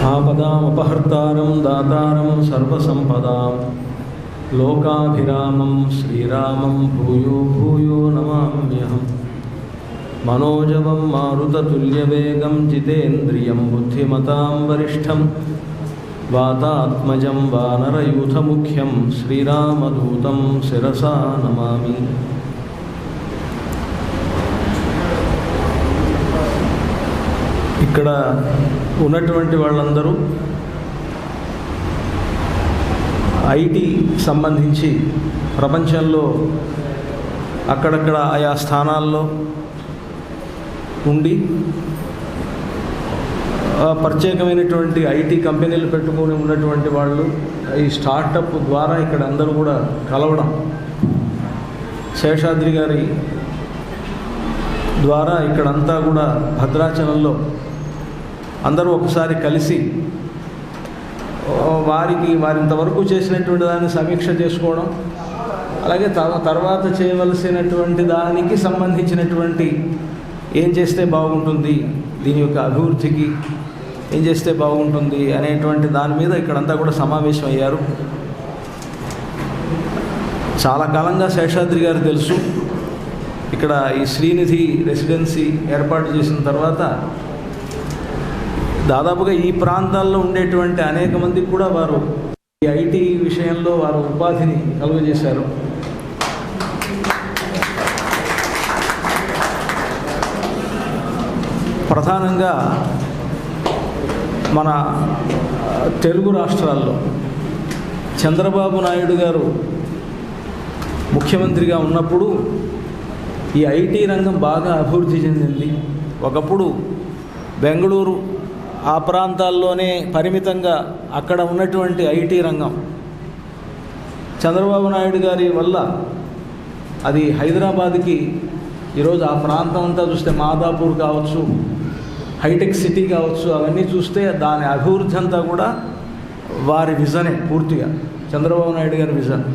आपदामपहर्तारं दातारं सर्वसंपदां लोकाभिरामं श्रीरामं भूयो भूयो नमाम्यहम्। मनोजवं मारुततुल्यवेगं जितेन्द्रियं बुद्धिमतां वरिष्ठं वातात्मजं वानरयूथमुख्यं श्रीरामदूतं शिरसा नमामि। ఇక్కడ ఉన్నటువంటి వాళ్ళందరూ ఐటీ సంబంధించి ప్రపంచంలో అక్కడక్కడ ఆయా స్థానాల్లో ఉండి ప్రత్యేకమైనటువంటి ఐటీ కంపెనీలు పెట్టుకొని ఉన్నటువంటి వాళ్ళు ఈ స్టార్టప్ ద్వారా ఇక్కడ అందరూ కూడా కలవడం, శేషాద్రి గారి ద్వారా ఇక్కడంతా కూడా భద్రాచలంలో అందరూ ఒకసారి కలిసి వారింతవరకు చేసినటువంటి దాన్ని సమీక్ష చేసుకోవడం, అలాగే తర్వాత చేయవలసినటువంటి దానికి సంబంధించినటువంటి ఏం చేస్తే బాగుంటుంది, దీని యొక్క అభివృద్ధికి ఏం చేస్తే బాగుంటుంది అనేటువంటి దాని మీద ఇక్కడంతా కూడా సమావేశం అయ్యారు. చాలా కాలంగా శేషాద్రి గారు తెలుసు. ఇక్కడ ఈ శ్రీనిధి రెసిడెన్సీ ఏర్పాటు చేసిన తర్వాత దాదాపుగా ఈ ప్రాంతాల్లో ఉండేటువంటి అనేక మందికి కూడా వారు ఈ ఐటీ విషయంలో వారు ఉపాధిని కలుగజేశారు. ప్రధానంగా మన తెలుగు రాష్ట్రాల్లో చంద్రబాబు నాయుడు గారు ముఖ్యమంత్రిగా ఉన్నప్పుడు ఈ ఐటీ రంగం బాగా అభివృద్ధి చెందింది. ఒకప్పుడు బెంగళూరు ఆ ప్రాంతాల్లోనే పరిమితంగా అక్కడ ఉన్నటువంటి ఐటీ రంగం చంద్రబాబు నాయుడు గారి వల్ల అది హైదరాబాద్కి ఈరోజు ఆ ప్రాంతం అంతా చూస్తే మాదాపూర్ కావచ్చు, హైటెక్ సిటీ కావచ్చు, అవన్నీ చూస్తే దాని అభివృద్ధి అంతా కూడా వారి విజనే, పూర్తిగా చంద్రబాబు నాయుడు గారి విజన్.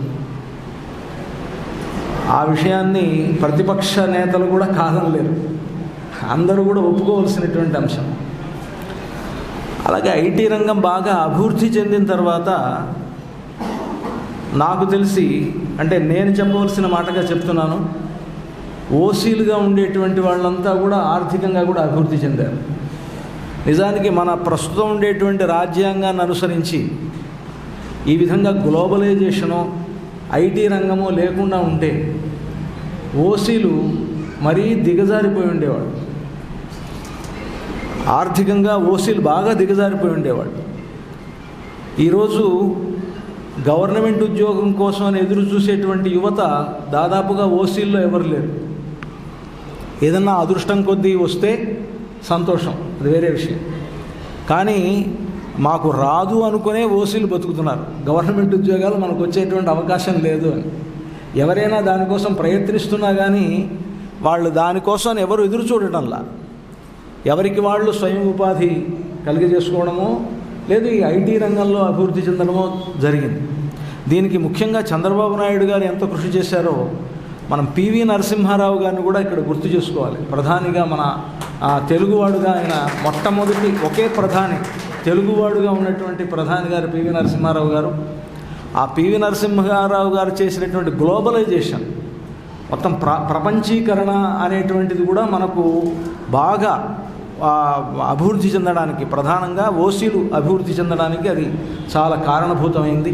ఆ విషయాన్ని ప్రతిపక్ష నేతలు కూడా కాదనలేరు, అందరూ కూడా ఒప్పుకోవలసినటువంటి అంశం. అలాగే ఐటీ రంగం బాగా అభివృద్ధి చెందిన తర్వాత నాకు తెలిసి, అంటే నేను చెప్పవలసిన మాటగా చెప్తున్నాను, ఓసీలుగా ఉండేటువంటి వాళ్ళంతా కూడా ఆర్థికంగా కూడా అభివృద్ధి చెందారు. నిజానికి మన ప్రస్తుతం ఉండేటువంటి రాజ్యాంగాన్ని అనుసరించి ఈ విధంగా గ్లోబలైజేషను ఐటీ రంగము లేకుండా ఉంటే ఓసీలు మరీ దిగజారిపోయి ఉండేవాడు. ఆర్థికంగా ఓసీలు బాగా దిగజారిపోయి ఉండేవాడు. ఈరోజు గవర్నమెంట్ ఉద్యోగం కోసం అని ఎదురు చూసేటువంటి యువత దాదాపుగా ఓసీల్లో ఎవరు లేరు. ఏదన్నా అదృష్టం కొద్దీ వస్తే సంతోషం, అది వేరే విషయం. కానీ మాకు రాదు అనుకునే ఓసీలు బతుకుతున్నారు. గవర్నమెంట్ ఉద్యోగాలు మనకు వచ్చేటువంటి అవకాశం లేదు అని ఎవరైనా దానికోసం ప్రయత్నిస్తున్నా కానీ వాళ్ళు దానికోసం ఎవరు ఎదురు చూడటంలా, ఎవరికి వాళ్ళు స్వయం ఉపాధి కలిగజేసుకోవడమో లేదు ఈ ఐటీ రంగంలో అభివృద్ధి చెందడమో జరిగింది. దీనికి ముఖ్యంగా చంద్రబాబు నాయుడు గారు ఎంత కృషి చేశారో మనం పివి నరసింహారావు గారిని కూడా ఇక్కడ గుర్తు చేసుకోవాలి. ప్రధానిగా మన తెలుగువాడుగా ఆయన మొట్టమొదటి ఒకే ప్రధాని తెలుగువాడుగా ఉన్నటువంటి ప్రధాని గారు పివి నరసింహారావు గారు. ఆ పివి నరసింహారావు గారు చేసినటువంటి గ్లోబలైజేషన్, మొత్తం ప్రపంచీకరణ అనేటువంటిది కూడా మనకు బాగా అభివృద్ధి చెందడానికి, ప్రధానంగా ఓసీలు అభివృద్ధి చెందడానికి అది చాలా కారణభూతమైంది.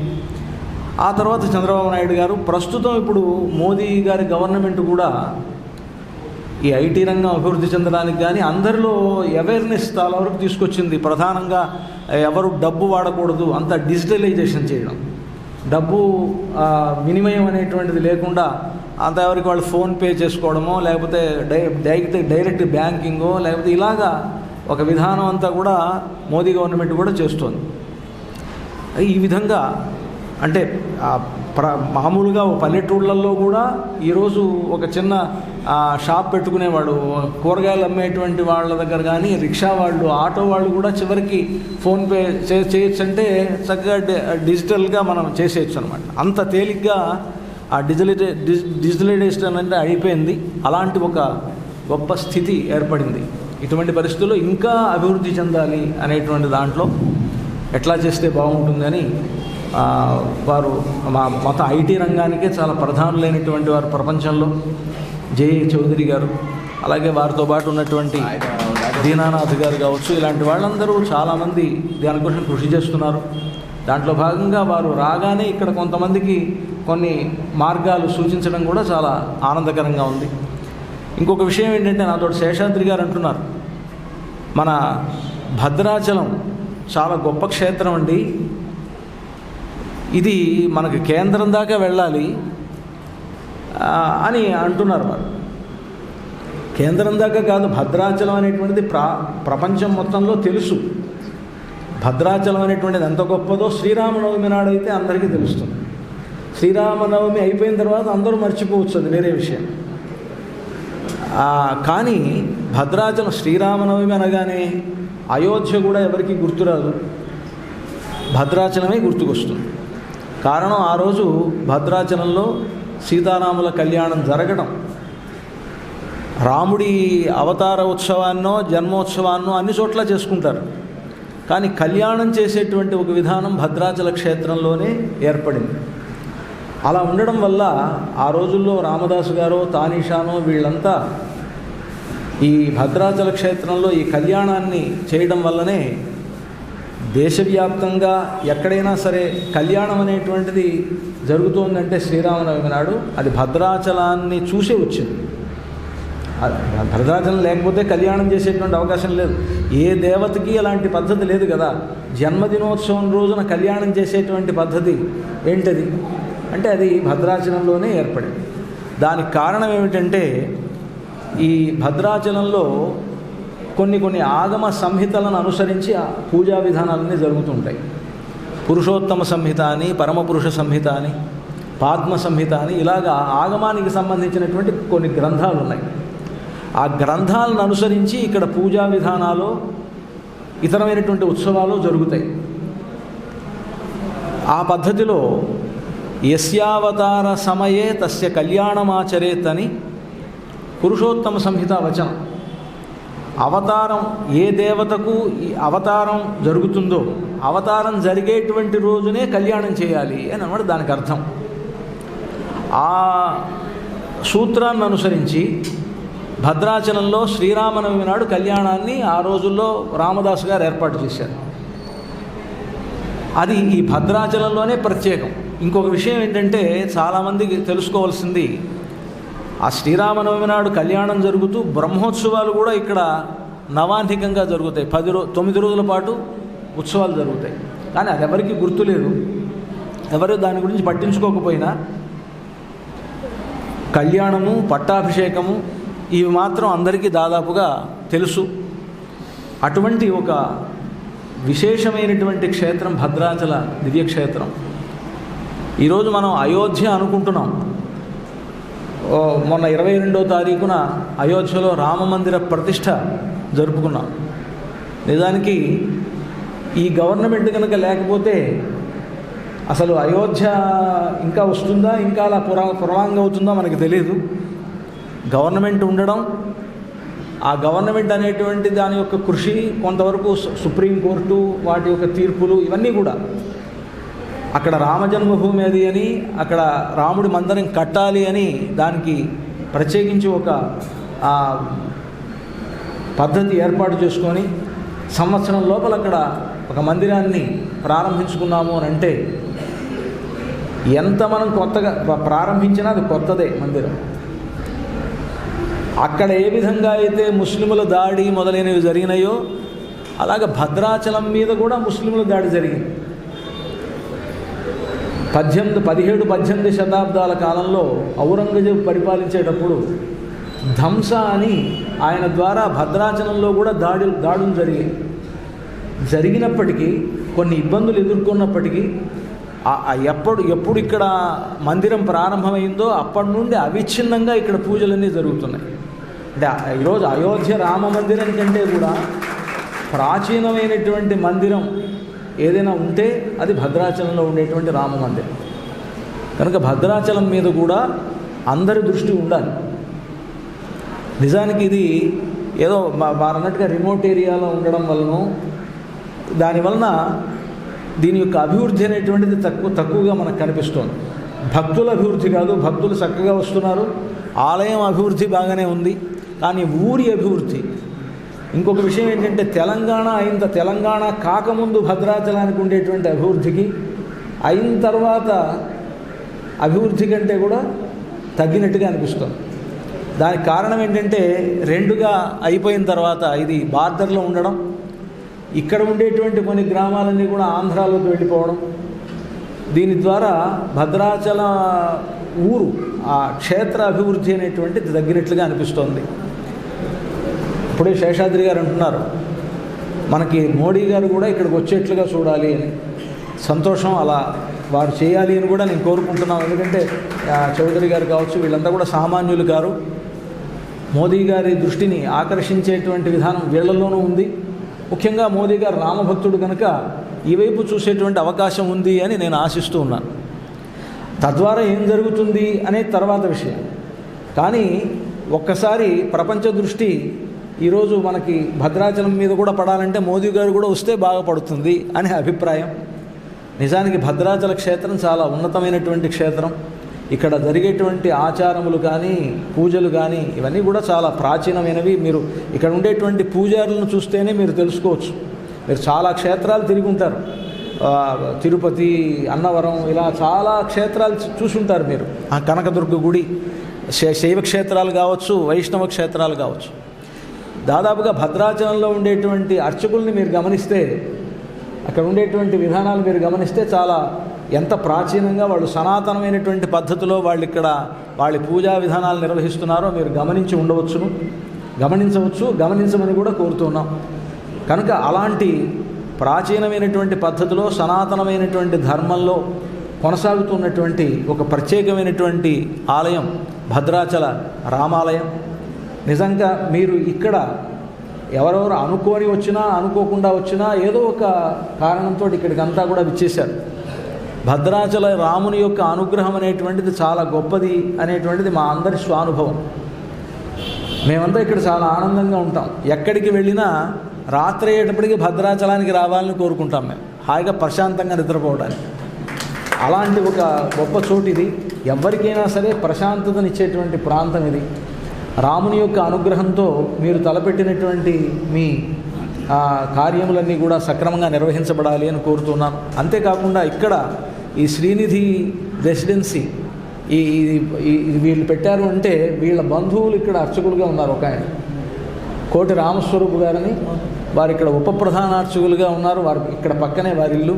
ఆ తర్వాత చంద్రబాబు నాయుడు గారు, ప్రస్తుతం ఇప్పుడు మోదీ గారి గవర్నమెంట్ కూడా ఈ ఐటీ రంగం అభివృద్ధి చెందడానికి కానీ అందరిలో అవేర్నెస్ చాలా వరకు తీసుకొచ్చింది. ప్రధానంగా ఎవరు డబ్బు వాడకూడదు, అంతా డిజిటలైజేషన్ చేయడం, డబ్బు వినిమయం అనేటువంటిది లేకుండా అంత ఎవరికి వాళ్ళు ఫోన్పే చేసుకోవడమో లేకపోతే డైరెక్ట్ బ్యాంకింగో లేకపోతే ఇలాగా ఒక విధానం అంతా కూడా మోదీ గవర్నమెంట్ కూడా చేస్తోంది. ఈ విధంగా అంటే మామూలుగా పల్లెటూళ్ళల్లో కూడా ఈరోజు ఒక చిన్న షాప్ పెట్టుకునేవాడు, కూరగాయలు అమ్మేటువంటి వాళ్ళ దగ్గర కానీ రిక్షా వాళ్ళు, ఆటో వాళ్ళు కూడా చివరికి ఫోన్పే చేయొచ్చు అంటే చక్కగా డిజిటల్గా మనం చేసేయచ్చు అనమాట. అంత తేలిగ్గా ఆ డిజిటలైజేషన్ అంటే అయిపోయింది. అలాంటి ఒక గొప్ప స్థితి ఏర్పడింది. ఇటువంటి పరిస్థితుల్లో ఇంకా అభివృద్ధి చెందాలి అనేటువంటి దాంట్లో ఎట్లా చేస్తే బాగుంటుందని వారు మొత్తం ఐటీ రంగానికే చాలా ప్రధానులైనటువంటి వారు ప్రపంచంలో. జేఏ చౌదరి గారు, అలాగే వారితో పాటు ఉన్నటువంటి దీనానాథ్ గారు కావచ్చు, ఇలాంటి వాళ్ళందరూ చాలామంది దానికోసం కృషి చేస్తున్నారు. దాంట్లో భాగంగా వారు రాగానే ఇక్కడ కొంతమందికి కొన్ని మార్గాలు సూచించడం కూడా చాలా ఆనందకరంగా ఉంది. ఇంకొక విషయం ఏంటంటే, నాతో శేషాద్రి గారు అంటున్నారు, మన భద్రాచలం చాలా గొప్ప క్షేత్రం అండి, ఇది మనకు కేంద్రం దాకా వెళ్ళాలి అని అంటున్నారు. వారు కేంద్రం దాకా కాదు, భద్రాచలం అనేటువంటిది ప్రపంచం మొత్తంలో తెలుసు. భద్రాచలం అనేటువంటిది ఎంత గొప్పదో శ్రీరామనవమి నాడైతే అందరికీ తెలుస్తుంది. శ్రీరామనవమి అయిపోయిన తర్వాత అందరూ మర్చిపోవచ్చు, అది వేరే విషయం. కానీ భద్రాచలం శ్రీరామనవమి అనగానే అయోధ్య కూడా ఎవరికి గుర్తురాదు, భద్రాచలమే గుర్తుకొస్తుంది. కారణం, ఆ రోజు భద్రాచలంలో సీతారాముల కళ్యాణం జరగడం, రాముడి అవతార ఉత్సవాన్నో జన్మోత్సవాన్నో అన్ని చోట్ల చేసుకుంటారు. కానీ కళ్యాణం చేసేటువంటి ఒక విధానం భద్రాచల క్షేత్రంలోనే ఏర్పడింది. అలా ఉండడం వల్ల ఆ రోజుల్లో రామదాసు గారో తానీషానో వీళ్ళంతా ఈ భద్రాచల క్షేత్రంలో ఈ కళ్యాణాన్ని చేయడం వల్లనే దేశవ్యాప్తంగా ఎక్కడైనా సరే కళ్యాణం అనేటువంటిది జరుగుతోందంటే శ్రీరామనవమి నాడు అది భద్రాచలాన్ని చూసే వచ్చింది. భద్రాచలం లేకపోతే కళ్యాణం చేసేటువంటి అవకాశం లేదు. ఏ దేవతకి అలాంటి పద్ధతి లేదు కదా. జన్మదినోత్సవం రోజున కళ్యాణం చేసేటువంటి పద్ధతి ఏంటది అంటే అది భద్రాచలంలోనే ఏర్పడింది. దానికి కారణం ఏమిటంటే, ఈ భద్రాచలంలో కొన్ని ఆగమ సంహితలను అనుసరించి ఆ పూజా విధానాలన్నీ జరుగుతుంటాయి. పురుషోత్తమ సంహిత అని, పరమపురుష సంహిత అని, పాద్మ సంహిత అని, ఇలాగా ఆగమానికి సంబంధించినటువంటి కొన్ని గ్రంథాలు ఉన్నాయి. ఆ గ్రంథాలను అనుసరించి ఇక్కడ పూజా విధానాలు, ఇతరమైనటువంటి ఉత్సవాలు జరుగుతాయి. ఆ పద్ధతిలో యస్యావతార సమయే తస్య కళ్యాణమాచరేత్ అని పురుషోత్తమ సంహిత వచనం. అవతారం ఏ దేవతకు ఈ అవతారం జరుగుతుందో అవతారం జరిగేటువంటి రోజునే కళ్యాణం చేయాలి అని అన్నమాట దానికి అర్థం. ఆ సూత్రాన్ని అనుసరించి భద్రాచలంలో శ్రీరామనవమి నాడు కళ్యాణాన్ని ఆ రోజుల్లో రామదాసు గారు ఏర్పాటు చేశారు. అది ఈ భద్రాచలంలోనే ప్రత్యేకం. ఇంకొక విషయం ఏంటంటే, చాలామందికి తెలుసుకోవాల్సింది, ఆ శ్రీరామనవమి నాడు కళ్యాణం జరుగుతూ బ్రహ్మోత్సవాలు కూడా ఇక్కడ నవాన్నికంగా జరుగుతాయి. 9 రోజుల పాటు ఉత్సవాలు జరుగుతాయి. కానీ అది ఎవరికి గుర్తులేదు, ఎవరు దాని గురించి పట్టించుకోకపోయినా కళ్యాణము, పట్టాభిషేకము ఇవి మాత్రం అందరికీ దాదాపుగా తెలుసు. అటువంటి ఒక విశేషమైనటువంటి క్షేత్రం భద్రాచల దివ్యక్షేత్రం. ఈరోజు మనం అయోధ్య అనుకుంటున్నాం. మొన్న 22వ తారీఖున అయోధ్యలో రామమందిర ప్రతిష్ఠ జరుపుకున్నాం. నిజానికి ఈ గవర్నమెంట్ కనుక లేకపోతే అసలు అయోధ్య ఇంకా వస్తుందా, ఇంకా అలా పురాంగం అవుతుందా మనకి తెలియదు. గవర్నమెంట్ ఉండడం, ఆ గవర్నమెంట్ అనేటువంటి దాని యొక్క కృషి, కొంతవరకు సుప్రీంకోర్టు వాటి యొక్క తీర్పులు, ఇవన్నీ కూడా అక్కడ రామజన్మభూమి అది అని, అక్కడ రాముడి మందిరం కట్టాలి అని దానికి ప్రత్యేకించి ఒక పద్ధతి ఏర్పాటు చేసుకొని సంవత్సరం లోపల అక్కడ ఒక మందిరాన్ని ప్రారంభించుకున్నాము అని అంటే, ఎంత మనం కొత్తగా ప్రారంభించినా అది కొత్తదే మందిరం. అక్కడ ఏ విధంగా అయితే ముస్లిముల దాడి మొదలైనవి జరిగినాయో అలాగే భద్రాచలం మీద కూడా ముస్లిముల దాడి జరిగింది. 17-18 శతాబ్దాల కాలంలో ఔరంగజేబు పరిపాలించేటప్పుడు ధంస అని ఆయన ద్వారా భద్రాచలంలో కూడా దాడులు జరిగినప్పటికీ, కొన్ని ఇబ్బందులు ఎదుర్కొన్నప్పటికీ, ఎప్పుడు ఇక్కడ మందిరం ప్రారంభమైందో అప్పటి నుండి అవిచ్ఛిన్నంగా ఇక్కడ పూజలన్నీ జరుగుతున్నాయి. అంటే ఈరోజు అయోధ్య రామ మందిరం కంటే కూడా ప్రాచీనమైనటువంటి మందిరం ఏదైనా ఉంటే అది భద్రాచలంలో ఉండేటువంటి రామ మందిరం. కనుక భద్రాచలం మీద కూడా అందరి దృష్టి ఉండాలి. నిజానికి ఇది ఏదో వారన్నట్టుగా రిమోట్ ఏరియాలో ఉండడం వలన, దానివలన దీని యొక్క అభివృద్ధి అనేటువంటిది తక్కువగా మనకు కనిపిస్తోంది. భక్తుల అభివృద్ధి కాదు, భక్తులు చక్కగా వస్తున్నారు, ఆలయం అభివృద్ధి బాగానే ఉంది, కానీ ఊరి అభివృద్ధి. ఇంకొక విషయం ఏంటంటే తెలంగాణ కాకముందు భద్రాచలానికి ఉండేటువంటి అభివృద్ధికి అయిన తర్వాత అభివృద్ధి కంటే కూడా తగ్గినట్టుగా అనిపిస్తుంది. దానికి కారణం ఏంటంటే రెండుగా అయిపోయిన తర్వాత ఇది బార్డర్లో ఉండడం, ఇక్కడ ఉండేటువంటి కొన్ని గ్రామాలన్నీ కూడా ఆంధ్రాలోకి వెళ్ళిపోవడం, దీని ద్వారా భద్రాచల ఊరు ఆ క్షేత్ర అభివృద్ధి అనేటువంటిది తగ్గినట్లుగా అనిపిస్తోంది. ఇప్పుడే శేషాద్రి గారు అంటున్నారు మనకి మోడీ గారు కూడా ఇక్కడికి వచ్చేట్లుగా చూడాలి అని. సంతోషం, అలా వారు చేయాలి అని కూడా నేను కోరుకుంటున్నాను. ఎందుకంటే చౌదరి గారు కావచ్చు, వీళ్ళంతా కూడా సామాన్యులు కారు. మోదీ గారి దృష్టిని ఆకర్షించేటువంటి విధానం వీళ్లలోనూ ఉంది. ముఖ్యంగా మోదీ గారు రామభక్తుడు కనుక ఈ వైపు చూసేటువంటి అవకాశం ఉంది అని నేను ఆశిస్తూ ఉన్నాను. తద్వారా ఏం జరుగుతుంది అనేది తర్వాత విషయం. కానీ ఒక్కసారి ప్రపంచ దృష్టి ఈరోజు మనకి భద్రాచలం మీద కూడా పడాలంటే మోదీ గారు కూడా వస్తే బాగా పడుతుంది అనే అభిప్రాయం. నిజానికి భద్రాచల క్షేత్రం చాలా ఉన్నతమైనటువంటి క్షేత్రం. ఇక్కడ జరిగేటువంటి ఆచారములు కానీ పూజలు కానీ ఇవన్నీ కూడా చాలా ప్రాచీనమైనవి. మీరు ఇక్కడ ఉండేటువంటి పూజారులను చూస్తేనే మీరు తెలుసుకోవచ్చు. మీరు చాలా క్షేత్రాలు తిరిగి ఉంటారు, తిరుపతి, అన్నవరం, ఇలా చాలా క్షేత్రాలు చూసుంటారు మీరు. ఆ కనకదుర్గ గుడి, శైవ క్షేత్రాలు కావచ్చు, వైష్ణవ క్షేత్రాలు కావచ్చు. దాదాపుగా భద్రాచలంలో ఉండేటువంటి అర్చకుల్ని మీరు గమనిస్తే, అక్కడ ఉండేటువంటి విధానాలు మీరు గమనిస్తే చాలా ఎంత ప్రాచీనంగా వాళ్ళు సనాతనమైనటువంటి పద్ధతిలో వాళ్ళు ఇక్కడ వాళ్ళ పూజా విధానాలు నిర్వహిస్తున్నారో మీరు గమనించమని కూడా కోరుతున్నాం. కనుక అలాంటి ప్రాచీనమైనటువంటి పద్ధతిలో సనాతనమైనటువంటి ధర్మంలో కొనసాగుతున్నటువంటి ఒక ప్రత్యేకమైనటువంటి ఆలయం భద్రాచల రామాలయం. నిజంగా మీరు ఇక్కడ ఎవరెవరు అనుకోని వచ్చినా అనుకోకుండా వచ్చినా ఏదో ఒక కారణంతో ఇక్కడికి అంతా కూడా విచ్చేశారు. భద్రాచల రాముని యొక్క అనుగ్రహం అనేటువంటిది చాలా గొప్పది అనేటువంటిది మా అందరి స్వానుభవం. మేమంతా ఇక్కడ చాలా ఆనందంగా ఉంటాం. ఎక్కడికి వెళ్ళినా రాత్రి అయ్యేటప్పటికి భద్రాచలానికి రావాలని కోరుకుంటాం. మేము హాయిగా ప్రశాంతంగా నిద్రపోవడానికి. అలాంటి ఒక గొప్ప చోటు ఇది. ఎవరికైనా సరే ప్రశాంతతనిచ్చేటువంటి ప్రాంతం ఇది. రాముని యొక్క అనుగ్రహంతో మీరు తలపెట్టినటువంటి మీ కార్యములన్నీ కూడా సక్రమంగా నిర్వహించబడాలి అని కోరుతున్నాను. అంతేకాకుండా ఇక్కడ ఈ శ్రీనిధి రెసిడెన్సీ వీళ్ళు పెట్టారు అంటే వీళ్ళ బంధువులు ఇక్కడ అర్చకులుగా ఉన్నారు. ఒక ఆయన కోటి రామస్వరూపు గారని, వారు ఇక్కడ ఉప ప్రధాన అర్చకులుగా ఉన్నారు. వారు ఇక్కడ పక్కనే వారి ఇల్లు.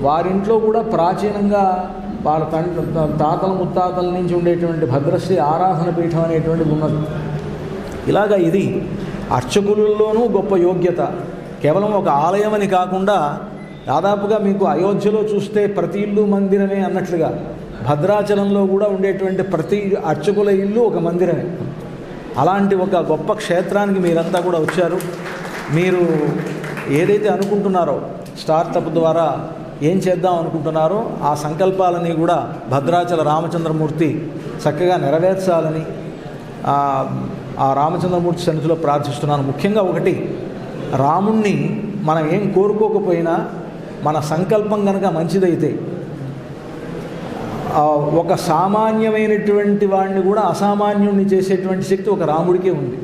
వారింట్లో కూడా ప్రాచీనంగా వాళ్ళ తాతల ముత్తాతల నుంచి ఉండేటువంటి భద్రశ్రీ ఆరాధన పీఠం అనేటువంటిది ఉన్నది. ఇలాగా ఇది అర్చకులలోనూ గొప్ప యోగ్యత. కేవలం ఒక ఆలయం అని కాకుండా దాదాపుగా మీకు అయోధ్యలో చూస్తే ప్రతి ఇల్లు మందిరమే అన్నట్లుగా భద్రాచలంలో కూడా ఉండేటువంటి ప్రతి అర్చకుల ఇల్లు ఒక మందిరమే. అలాంటి ఒక గొప్ప క్షేత్రానికి మీరంతా కూడా వచ్చారు. మీరు ఏదైతే అనుకుంటున్నారో స్టార్టప్ ద్వారా ఏం చేద్దాం అనుకుంటున్నారో ఆ సంకల్పాలని కూడా భద్రాచల రామచంద్రమూర్తి చక్కగా నెరవేర్చాలని ఆ రామచంద్రమూర్తి సన్నిధిలో ప్రార్థిస్తున్నాను. ముఖ్యంగా ఒకటి, రాముణ్ణి మనం ఏం కోరుకోకపోయినా మన సంకల్పం కనుక మంచిదైతే ఒక సామాన్యమైనటువంటి వాడిని కూడా అసామాన్యుణ్ణి చేసేటువంటి శక్తి ఒక రాముడికే ఉంది.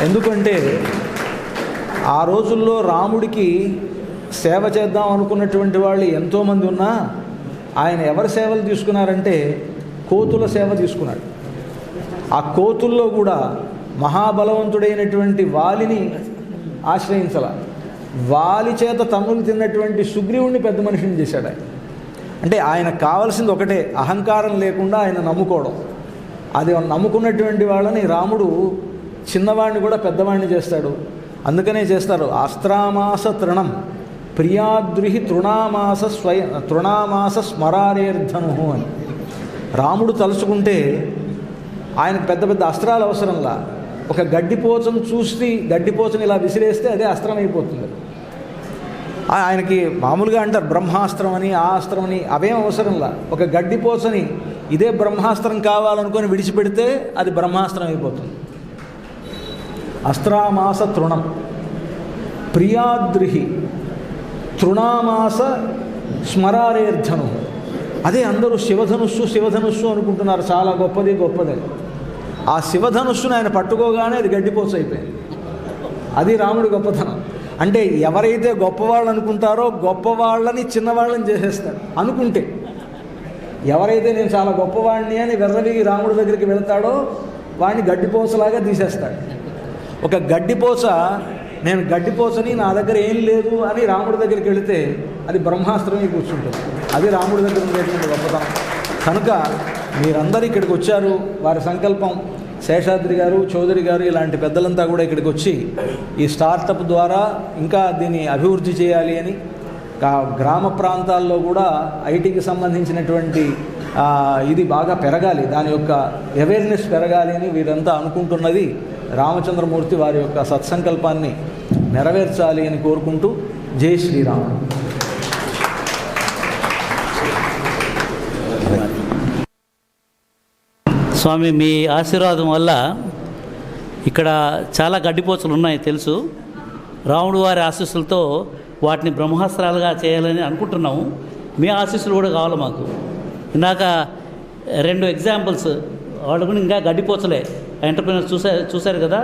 ఎందుకంటే ఆ రోజుల్లో రాముడికి సేవ చేద్దాం అనుకున్నటువంటి వాళ్ళు ఎంతోమంది ఉన్నా ఆయన ఎవరి సేవలు తీసుకున్నారంటే కోతుల సేవ తీసుకున్నాడు. ఆ కోతుల్లో కూడా మహాబలవంతుడైనటువంటి వాలిని ఆశ్రయించాల. వాలి చేత తన్నులు తిన్నటువంటి సుగ్రీవుణ్ణి పెద్ద మనిషిని చేశాడు ఆయన. అంటే ఆయనకు కావాల్సింది ఒకటే, అహంకారం లేకుండా ఆయన నమ్ముకోవడం. అది నమ్ముకున్నటువంటి వాళ్ళని రాముడు చిన్నవాడిని కూడా పెద్దవాడిని చేస్తాడు. అందుకనే చేస్తారు అస్త్రామాస తృణం ప్రియాద్రుహి తృణామాస స్మరారేర్ధను అని. రాముడు తలుచుకుంటే ఆయనకు పెద్ద పెద్ద అస్త్రాలు అవసరంలా, ఒక గడ్డిపోచను చూసి గడ్డిపోచను ఇలా విసిరేస్తే అదే అస్త్రం అయిపోతుంది. ఆయనకి మామూలుగా అంటారు బ్రహ్మాస్త్రం అని, ఆ అస్త్రం అని, అవేం అవసరంలా. ఒక గడ్డిపోచని ఇదే బ్రహ్మాస్త్రం కావాలనుకొని విడిచిపెడితే అది బ్రహ్మాస్త్రం అయిపోతుంది. అస్త్రామాస తృణం ప్రియాద్రిహి తృణామాస స్మరారేర్ధను. అదే అందరూ శివధనుస్సు శివధనుస్సు అనుకుంటున్నారు, చాలా గొప్పది గొప్పది. ఆ శివధనుస్సును ఆయన పట్టుకోగానే అది గడ్డిపోచ అయిపోయింది. అది రాముడి గొప్పతనం. అంటే ఎవరైతే గొప్పవాళ్ళు అనుకుంటారో గొప్పవాళ్ళని చిన్నవాళ్ళని చేసేస్తాడు. అనుకుంటే ఎవరైతే నేను చాలా గొప్పవాడిని అని వెర్రవిగి రాముడి దగ్గరికి వెళ్తాడో వాడిని గడ్డిపోచలాగా తీసేస్తాడు. ఒక గడ్డిపోచ, నేను గడ్డిపోచని, నా దగ్గర ఏం లేదు అని రాముడి దగ్గరికి వెళితే అది బ్రహ్మాస్త్రమే కూర్చుంటుంది. అది రాముడి దగ్గర ఉండేటువంటి గొప్పతనం. కనుక మీరందరూ ఇక్కడికి వచ్చారు, వారి సంకల్పం. శేషాద్రి గారు, చౌదరి గారు ఇలాంటి పెద్దలంతా కూడా ఇక్కడికి వచ్చి ఈ స్టార్టప్ ద్వారా ఇంకా దీన్ని అభివృద్ధి చేయాలి అని, గ్రామ ప్రాంతాల్లో కూడా ఐటీకి సంబంధించినటువంటి ఇది బాగా పెరగాలి, దాని యొక్క అవేర్నెస్ పెరగాలి అని వీరంతా అనుకుంటున్నది. రామచంద్రమూర్తి వారి యొక్క సత్సంకల్పాన్ని నెరవేర్చాలి అని కోరుకుంటూ జై శ్రీరామ్. స్వామి, మీ ఆశీర్వాదం వల్ల ఇక్కడ చాలా గడ్డిపోచలు ఉన్నాయి తెలుసు. రాముడు వారి ఆశీస్సులతో వాటిని బ్రహ్మాస్త్రాలుగా చేయాలని అనుకుంటున్నాము. మీ ఆశీస్సులు కూడా కావాలి మాకు. ఇందాక 2 ఎగ్జాంపుల్స్, వాళ్ళు కూడా ఇంకా గడ్డిపోచలే ఎంటర్ప్రినర్స్ చూశారు కదా.